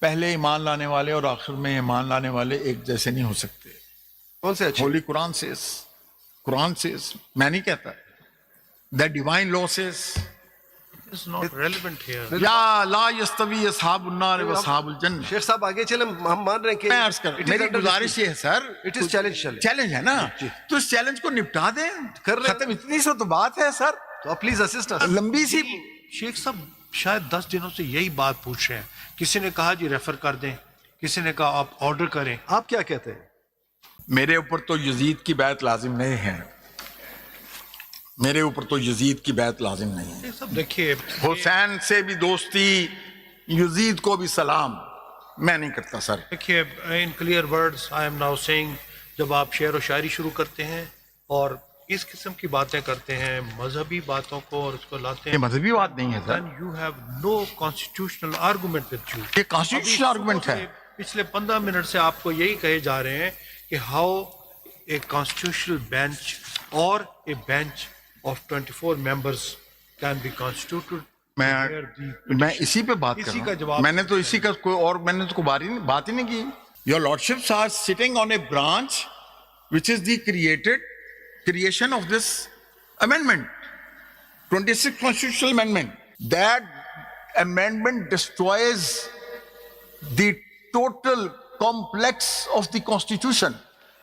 پہلے ایمان لانے والے اور آخر میں ایمان لانے والے ایک جیسے نہیں ہو سکتے. کون سے اچھے؟ ہولی قرآن says, میں نہیں کہتا. The divine law says, It's not relevant here. یا لا یستوی اصحاب النار و اصحاب الجنہ. شیخ صاحب آگے چلیں، ہم مان رہے ہیں کہ میں عرض کر میری گزارش یہ ہے سر، اٹ از چیلنج. چیلنج ہے نا، تو اس چیلنج کو نپٹا دیں. کر رہے ہیں. ختم، اتنی سو تو بات ہے سر. تو آپ پلیز اسسٹ اس. لمبی سی شیخ صاحب شاید 10 دنوں سے یہی بات پوچھ رہے ہیں. کسی نے کہا جی ریفر کر دیں، کسی نے کہا آپ آرڈر کریں. آپ کیا کہتے ہیں؟ میرے اوپر تو یزید کی بیعت لازم نہیں ہے. میرے اوپر تو یزید کی بیعت لازم نہیں ہے. شیخ صاحب دیکھیے، حسین سے بھی دوستی، یزید کو بھی سلام میں نہیں کرتا سر. دیکھیے in clear words I am now seeing, جب آپ شعر و شاعری شروع کرتے ہیں اور اس قسم کی باتیں کرتے ہیں، مذہبی باتوں کو اور اس کو لاتے یہ ہیں، مذہبی بات نہیں ہے سر، then you have no constitutional argument with you. یہ کانسٹیٹیوشنل آرگومنٹ ہے. پچھلے 15 منٹ سے آپ کو یہی کہے جا رہے ہیں کہ ہاؤ اے کانسٹیٹیوشنل بینچ اور a bench of 24 members can be constituted. میں اسی پہ بات کر اسی رہا کا ہوں. جواب میں نے تو اسی کا کوئی اور میں نے تو کوئی بات ہی نہیں کی. Your lordships are sitting on a branch which is the creation of this amendment, 26th constitutional amendment. That amendment destroys the total complex of the constitution.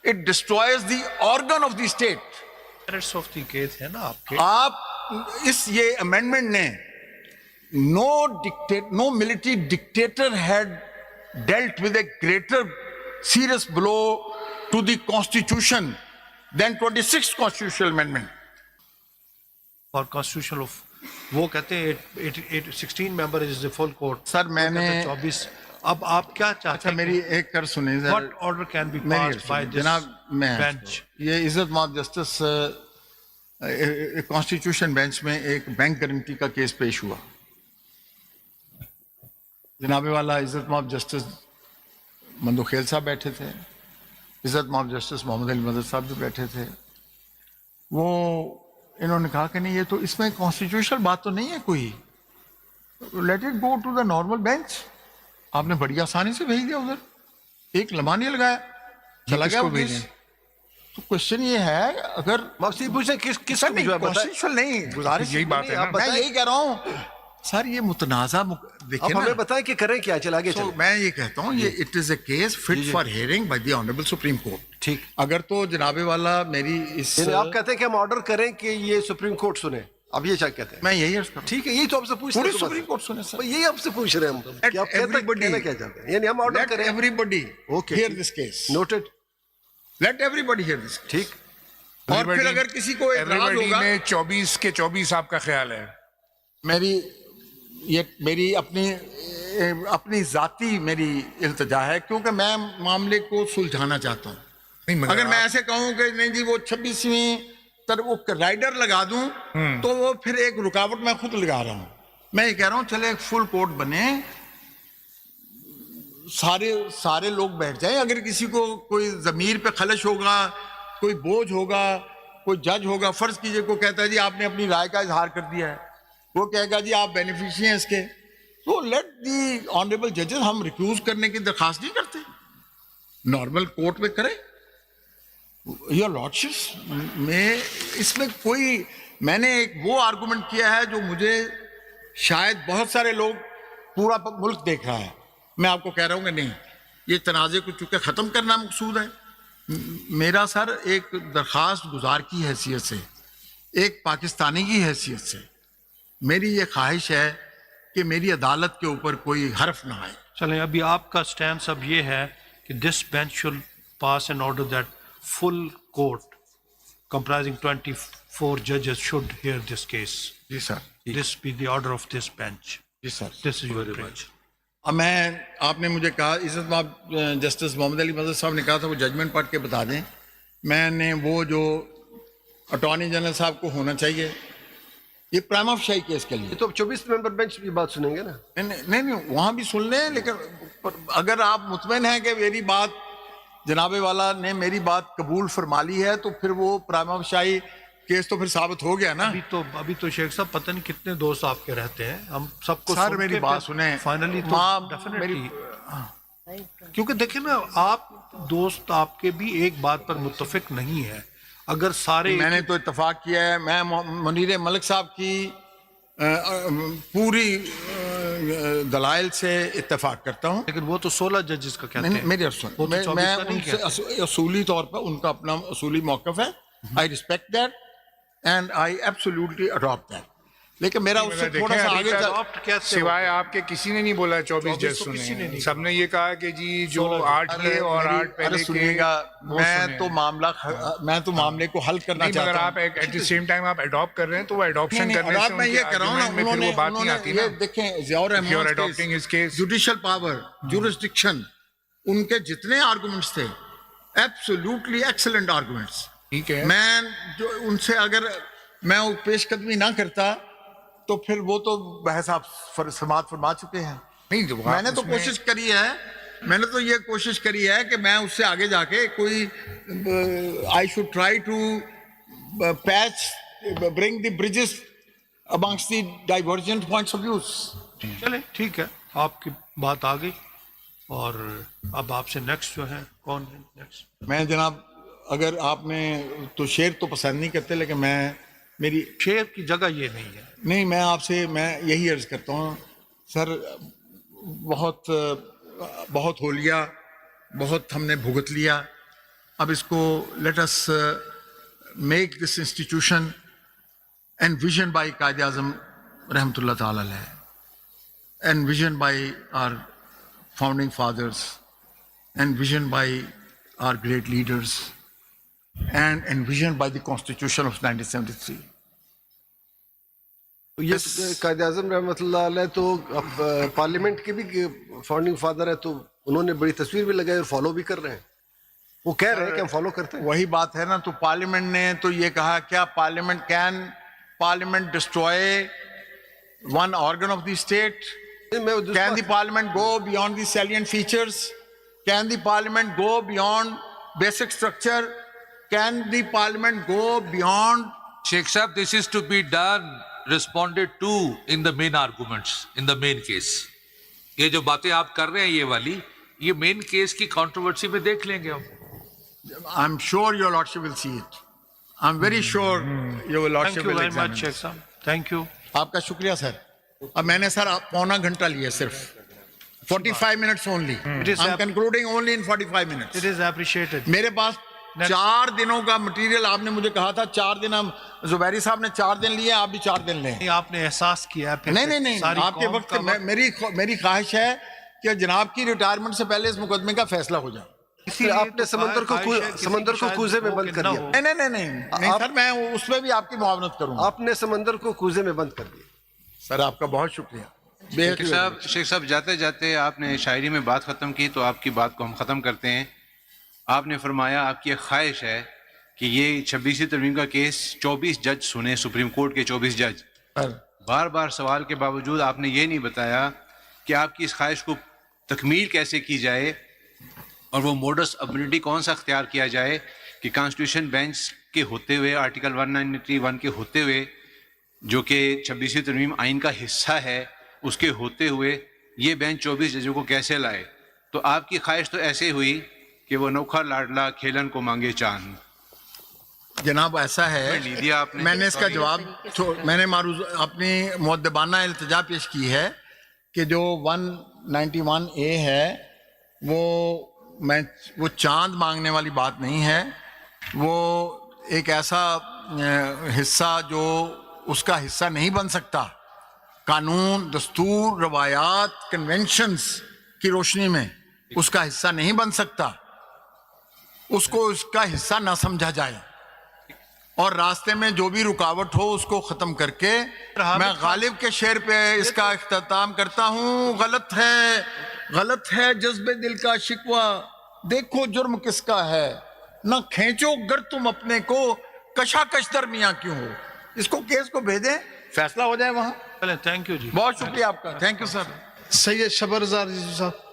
It destroys the organ of the state. merits of the case ہے نا آپ کے. آپ اس یہ amendment نے no military dictator had dealt with a greater serious blow to the constitution than 26th constitutional amendment. اور constitution of وہ کہتے ہیں 16 ممبر از اے فل کورٹ. سر میں نے 24. اب آپ کیا چاہتے ہیں؟ میری ایک کر سنیں What order can be passed by this جناب. میں bench? یہ عزت مآب جسٹس کانسٹیٹیوشن بینچ میں ایک بینک گارنٹی کا کیس پیش ہوا. جناب والا عزت مآب جسٹس مندوخیل صاحب بیٹھے تھے، عزت مآب جسٹس محمد علی مدد صاحب بھی بیٹھے تھے. وہ انہوں نے کہا کہ نہیں، یہ تو اس میں کانسٹیٹیوشنل بات تو نہیں ہے کوئی، let it go to the normal bench. آپ نے بڑی آسانی سے بھیج دیا ادھر، ایک لمحہ نہیں لگایا، چلا گیا. تو کوشچن یہ ہے، اگر آپ سے پوچھیں کس کو بھیجوا؟ کانسٹیٹیوشنل نہیں، گزارش یہی بات ہے نا. میں یہی کہہ رہا ہوں سر، یہ متنازع دیکھیں آپ ہمیں نا. بتائیں کہ کریں کیا، چل آگے چلیں. میں یہ کہتا ہوں یہ it is a case fit for hearing by the honourable Supreme Court. ٹھیک. اگر تو جناب والا میری اس یعنی آپ کہتے ہیں کہ ہم آرڈر کریں کہ یہ سپریم کورٹ سنے، اب یہ کیا کہتے ہیں؟ میں یہی عرض کرتا ٹھیک ہے، یہی تو آپ سے پوچھ پوری رہے ہیں. سپریم کورٹ سنے سر. یہی آپ سے پوچھ رہے ہیں ہم کہ آپ کہنا کیا چاہتے ہیں. یعنی ہم آرڈر لیٹ کریں. Everybody Okay. Hear this case. Noted. Let everybody hear this. ٹھیک. اور پھر اگر کسی کو اعتراض ایوریبڈی ہوگا، میں 24 کے 24 آپ کا خیال ہے؟ میری اپنی ذاتی میری التجا ہے، کیونکہ میں معاملے کو سلجھانا چاہتا ہوں. نہیں، مگر اگر میں ایسے کہوں کہ نہیں جی وہ 26ویں وہ رائڈر لگا دوں تو وہ پھر ایک رکاوٹ میں خود لگا رہا ہوں. میں یہ کہہ رہا ہوں چلے ایک فل کورٹ بنے، سارے لوگ بیٹھ جائیں. اگر کسی کو کوئی ضمیر پہ خلش ہوگا، کوئی بوجھ ہوگا، کوئی جج ہوگا، فرض کیجئے کو کہتا ہے جی آپ نے اپنی رائے کا اظہار کر دیا ہے، وہ کہے گا جی آپ بینیفیشری ہیں اس کے، تو لیٹ دی آنریبل ججز، ہم ریکیوز کرنے کی درخواست نہیں کرتے، نارمل کورٹ میں کریں. یور لارڈشپس میں اس میں کوئی، میں نے ایک وہ آرگومنٹ کیا ہے جو مجھے شاید بہت سارے لوگ، پورا ملک دیکھ رہا ہے، میں آپ کو کہہ رہا ہوں کہ نہیں، یہ تنازع کو چونکہ ختم کرنا مقصود ہے. میرا سر ایک درخواست گزار کی حیثیت سے، ایک پاکستانی کی حیثیت سے میری یہ خواہش ہے کہ میری عدالت کے اوپر کوئی حرف نہ آئے. چلیں ابھی آپ کا سٹینس اب یہ ہے کہ this bench shall pass an order that full court comprising 24 judges should hear this case. جی sir. This be the order of this bench. جی sir. This is your bench. اب آپ نے مجھے کہا عزت مآب جسٹس محمد علی مدد صاحب نے کہا تھا وہ ججمنٹ پڑھ کے بتا دیں. میں نے وہ جو اٹارنی جنرل صاحب کو ہونا چاہیے یہ پرائم آف شاہی کیس کے لیے، یہ تو 24 ممبر بینچ کی بات سنیں گے نا. نہیں وہاں بھی سن لیں، لیکن اگر آپ مطمئن ہیں کہ میری بات جناب والا نے میری بات قبول فرما لی ہے تو پھر وہ پرائم آف شاہی کیس تو پھر ثابت ہو گیا نا. ابھی تو شیخ صاحب پتہ نہیں کتنے دوست آپ کے رہتے ہیں، ہم سب کو سر میری بات سنیں. فائنلی میری کیونکہ دیکھیں نا آپ دوست آپ کے بھی ایک بات پر متفق نہیں ہے. اگر سارے میں نے تو اتفاق کیا ہے, میں منیر ملک صاحب کی پوری دلائل سے اتفاق کرتا ہوں. لیکن وہ تو 16 ججز کا کہتے ہیں. میری وہ تو 24 میں کا نہیں ان سے اصولی طور پر ان کا اپنا اصولی موقف ہے. I respect that and I absolutely adopt that. لیکن میرا اس سے تھوڑا سا آگے سوائے آپ کے کسی نے نہیں بولا 24 جج سنے, سب نے یہ کہا کہ جی جو 8 یہ اور 8 پہلے سنیے گا. میں تو معاملے کو حل کرنا چاہتا ہوں. مگر آپ ایٹ دی سیم ٹائم آپ اڈاپٹ کر رہے ہیں تو وہ اڈاپشن کرنے سے میں یہ کر رہا ہوں نا, انہوں نے وہ بات نہیں آتی نا. دیکھیں ضیاء الرحمان جوڈیشل پاور, جورسڈکشن, ان کے جتنے آرگومنٹس تھے ایبسولوٹلی ایکسلنٹ آرگومنٹس. ٹھیک ہے, میں جو ان سے اگر میں پیش قدمی نہ کرتا تو پھر وہ تو بحث آپ سماعت فرما چکے ہیں. میں نے تو کوشش کری ہے, میں نے تو یہ کوشش کری ہے کہ میں اس سے آگے جا کے کوئی I should try to patch bring the bridges amongst the divergent points of views. چلیں ٹھیک ہے, آپ کی بات آ گئی. اور اب آپ سے نیکسٹ جو ہے کون ہے نیکسٹ؟ میں جناب, اگر آپ نے تو شعر تو پسند نہیں کرتے, لیکن میں میری شعر کی جگہ یہ نہیں ہے. نہیں, میں آپ سے میں یہی عرض کرتا ہوں سر, بہت ہو لیا, بہت ہم نے بھگت لیا. اب اس کو let us make this institution and vision by Quaid Azam رحمۃ اللہ تعالی علیہ, and vision by our founding fathers, and vision by our great leaders, and vision by the constitution of 1973. یہ قائد اعظم رحمۃ اللہ علیہ تو پارلیمنٹ کے بھی فاؤنڈنگ فادر ہے, تو انہوں نے بڑی تصویر بھی لگائی اور فالو بھی کر رہے ہیں. وہ کہہ رہے ہیں کہ ہم فالو کرتے ہیں. وہی بات ہے نا, تو پارلیمنٹ نے تو یہ کہا, کیا parliament destroy one organ of the state? Can the parliament go beyond the salient features? Can the parliament go beyond basic structure? Can the parliament go beyond? Sheikh Sahib, this is to be done, responded to in the main arguments, in the main case. یہ جو باتیں آپ کر رہے ہیں یہ والی, یہ مین کیس کی کنٹروورسی میں دیکھ لیں گے ہم. I'm sure your lordship will see it. I'm very sure your Thank lordship you will very examine much, it. Sheikh Sam. Thank you. آپ کا شکریہ سر. اب میں نے سر پونا گھنٹہ لیا صرف, 45 minutes only. I'm concluding only in 45 minutes. It is appreciated. میرے پاس 4 دنوں کا مٹیریل, آپ نے مجھے کہا تھا 4 دن, ہم زبیری صاحب نے 4 دن لیے, آپ بھی 4 دن لیں. نہیں, آپ نے احساس کیا ہے. نہیں, آپ کے وقت میری خواہش ہے کہ جناب کی ریٹائرمنٹ سے پہلے اس مقدمے کا فیصلہ ہو جائے. آپ نے سمندر کو کوزے میں بند کر دیا. نہیں سر, میں اس میں بھی آپ کی معاونت کروں. آپ نے سمندر کو کوزے میں بند کر دیا. سر آپ کا بہت شکریہ. شیخ صاحب جاتے جاتے آپ نے شاعری میں بات ختم کی, تو آپ کی بات کو ہم ختم کرتے ہیں. آپ نے فرمایا آپ کی ایک خواہش ہے کہ یہ 26ویں ترمیم کا کیس 24 جج سنیں, سپریم کورٹ کے 24 جج. بار بار سوال کے باوجود آپ نے یہ نہیں بتایا کہ آپ کی اس خواہش کو تکمیل کیسے کی جائے, اور وہ موڈس ابلیٹی کون سا اختیار کیا جائے کہ کانسٹیٹیوشن بینچ کے ہوتے ہوئے, آرٹیکل 191 کے ہوتے ہوئے, جو کہ 26ویں ترمیم آئین کا حصہ ہے, اس کے ہوتے ہوئے یہ بینچ 24 ججوں کو کیسے لائے. تو آپ کی خواہش تو ایسے ہوئی کہ وہ نوکھا لاڈلا کھیلن کو مانگے چاند. جناب ایسا ہے, میں نے اس کا جواب, میں نے اپنی مؤدبانہ التجا پیش کی ہے کہ جو 191A ہے وہ چاند مانگنے والی بات نہیں ہے. وہ ایک ایسا حصہ جو اس کا حصہ نہیں بن سکتا, قانون, دستور, روایات, کنونشنز کی روشنی میں اس کا حصہ نہیں بن سکتا. اس کو اس کا حصہ نہ سمجھا جائے, اور راستے میں جو بھی رکاوٹ ہو اس کو ختم کر کے میں غالب کے شعر پہ اس کا اختتام کرتا ہوں. غلط ہے جذبے دل کا شکوہ, دیکھو جرم کس کا ہے, نہ کھینچو گر تم اپنے کو, کشاکش درمیاں کیوں ہو. اس کو کیس کو بھیجیں, فیصلہ ہو جائے وہاں. تھینک یو جی, بہت شکریہ آپ کا. Thank you sir. سید شبرزار جی صاحب.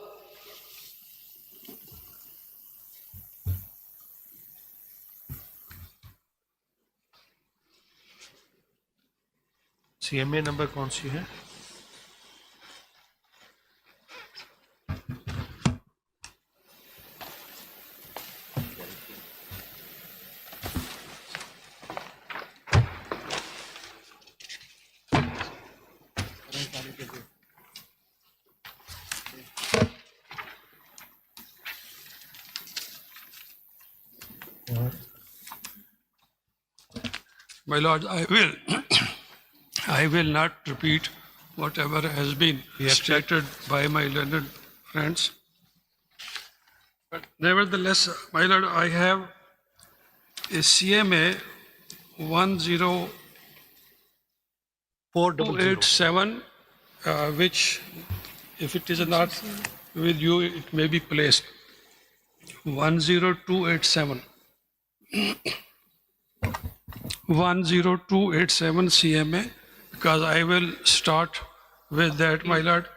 CMA نمبر کون سی ہے؟ My Lord, I will not repeat whatever has been stated by my learned friends. But nevertheless, my Lord, I have a CMA 10287, which, if it is not with you, it may be placed. 10287. 10287 CMA, because I will start with that, my Lord.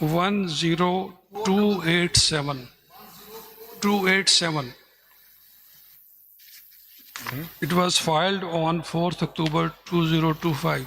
10287. 287. It was filed on 4th October 2025.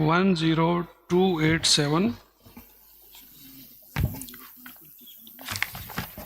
10287.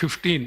15.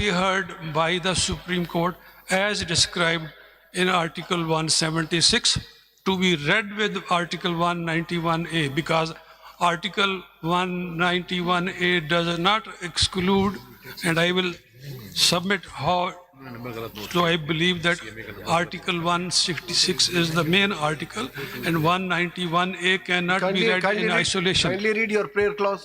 be heard by the Supreme Court as described in Article 176 to be read with Article 191A, because Article 191A does not exclude, and I will submit how. So I believe that Article 166 is the main article, and 191A cannot be read in isolation. Kindly read your prayer clause.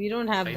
We don't have that.